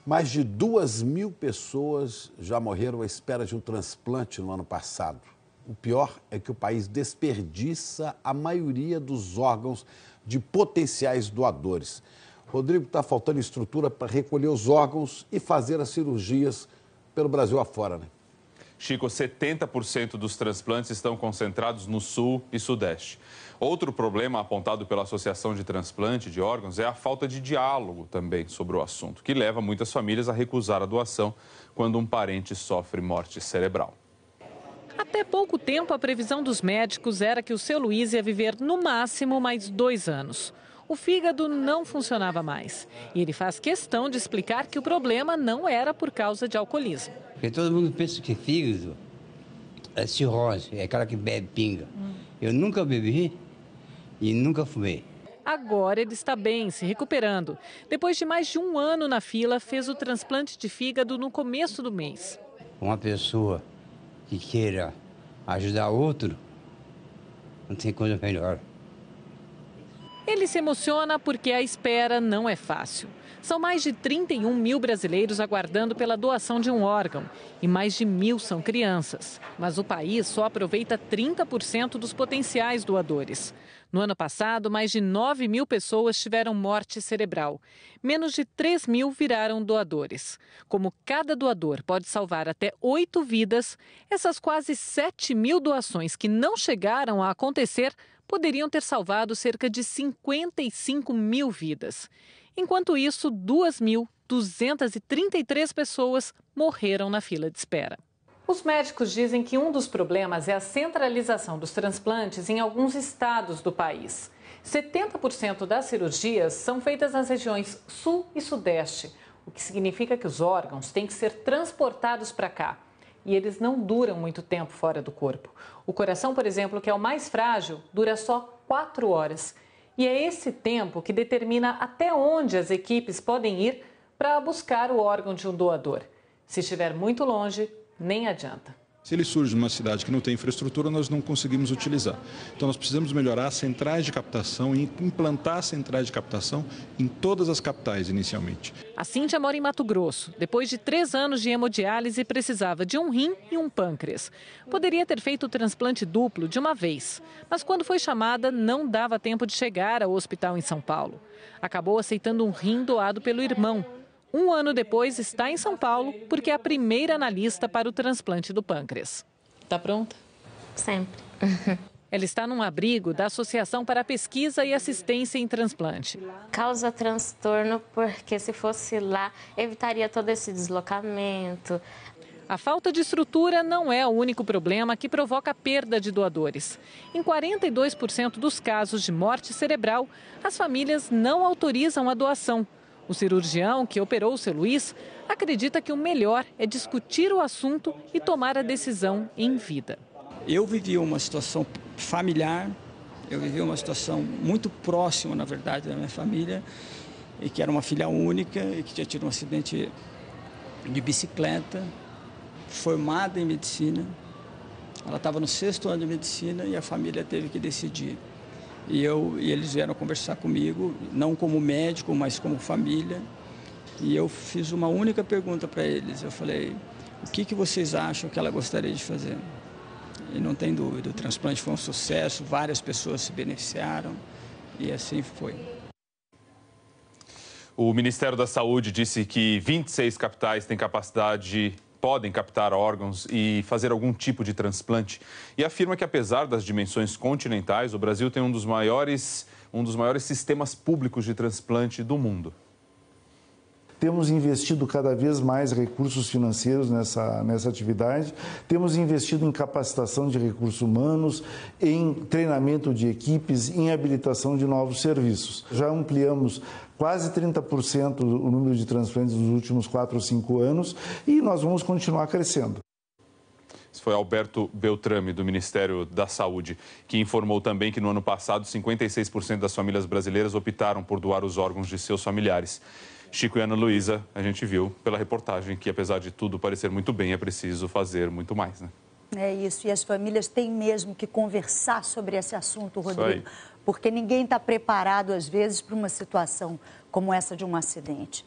Mais de 2.000 pessoas já morreram à espera de um transplante no ano passado. O pior é que o país desperdiça a maioria dos órgãos de potenciais doadores. Rodrigo, está faltando estrutura para recolher os órgãos e fazer as cirurgias pelo Brasil afora, né? Chico, 70% dos transplantes estão concentrados no Sul e Sudeste. Outro problema apontado pela Associação de Transplante de Órgãos é a falta de diálogo também sobre o assunto, que leva muitas famílias a recusar a doação quando um parente sofre morte cerebral. Até pouco tempo, a previsão dos médicos era que o seu Luiz ia viver no máximo mais 2 anos. O fígado não funcionava mais e ele faz questão de explicar que o problema não era por causa de alcoolismo. Porque todo mundo pensa que fígado é cirrose, é aquela que bebe pinga. Eu nunca bebi e nunca fumei. Agora ele está bem, se recuperando. Depois de mais de 1 ano na fila, fez o transplante de fígado no começo do mês. Uma pessoa que queira ajudar outro, não tem coisa melhor. Ele se emociona porque a espera não é fácil. São mais de 31 mil brasileiros aguardando pela doação de um órgão e mais de 1.000 são crianças. Mas o país só aproveita 30% dos potenciais doadores. No ano passado, mais de 9.000 pessoas tiveram morte cerebral. Menos de 3.000 viraram doadores. Como cada doador pode salvar até 8 vidas, essas quase 7.000 doações que não chegaram a acontecer poderiam ter salvado cerca de 55 mil vidas. Enquanto isso, 2.233 pessoas morreram na fila de espera. Os médicos dizem que um dos problemas é a centralização dos transplantes em alguns estados do país. 70% das cirurgias são feitas nas regiões Sul e Sudeste, o que significa que os órgãos têm que ser transportados para cá. E eles não duram muito tempo fora do corpo. O coração, por exemplo, que é o mais frágil, dura só 4 horas. E é esse tempo que determina até onde as equipes podem ir para buscar o órgão de um doador. Se estiver muito longe, nem adianta. Se ele surge numa cidade que não tem infraestrutura, nós não conseguimos utilizar. Então, nós precisamos melhorar as centrais de captação e implantar centrais de captação em todas as capitais, inicialmente. A Cíntia mora em Mato Grosso. Depois de 3 anos de hemodiálise, precisava de um rim e um pâncreas. Poderia ter feito o transplante duplo de uma vez, mas quando foi chamada, não dava tempo de chegar ao hospital em São Paulo. Acabou aceitando um rim doado pelo irmão. 1 ano depois, está em São Paulo porque é a primeira na lista para o transplante do pâncreas. Está pronta? Sempre. Ela está num abrigo da Associação para Pesquisa e Assistência em Transplante. Causa transtorno porque se fosse lá, evitaria todo esse deslocamento. A falta de estrutura não é o único problema que provoca a perda de doadores. Em 42% dos casos de morte cerebral, as famílias não autorizam a doação. O cirurgião que operou o seu Luiz acredita que o melhor é discutir o assunto e tomar a decisão em vida. Eu vivi uma situação familiar, eu vivi uma situação muito próxima, na verdade, da minha família, e que era uma filha única e que tinha tido um acidente de bicicleta, formada em medicina. Ela estava no 6º ano de medicina e a família teve que decidir. E eles vieram conversar comigo, não como médico, mas como família. E eu fiz uma única pergunta para eles. Eu falei, o que vocês acham que ela gostaria de fazer? E não tem dúvida, o transplante foi um sucesso, várias pessoas se beneficiaram e assim foi. O Ministério da Saúde disse que 26 capitais podem captar órgãos e fazer algum tipo de transplante. E afirma que, apesar das dimensões continentais, o Brasil tem um dos maiores sistemas públicos de transplante do mundo. Temos investido cada vez mais recursos financeiros nessa atividade, temos investido em capacitação de recursos humanos, em treinamento de equipes, em habilitação de novos serviços. Já ampliamos quase 30% o número de transplantes nos últimos 4 ou 5 anos e nós vamos continuar crescendo. Esse foi Alberto Beltrame, do Ministério da Saúde, que informou também que no ano passado 56% das famílias brasileiras optaram por doar os órgãos de seus familiares. Chico e Ana Luísa, a gente viu pela reportagem que, apesar de tudo parecer muito bem, é preciso fazer muito mais, né? É isso, e as famílias têm mesmo que conversar sobre esse assunto, Rodrigo, porque ninguém está preparado, às vezes, para uma situação como essa de um acidente.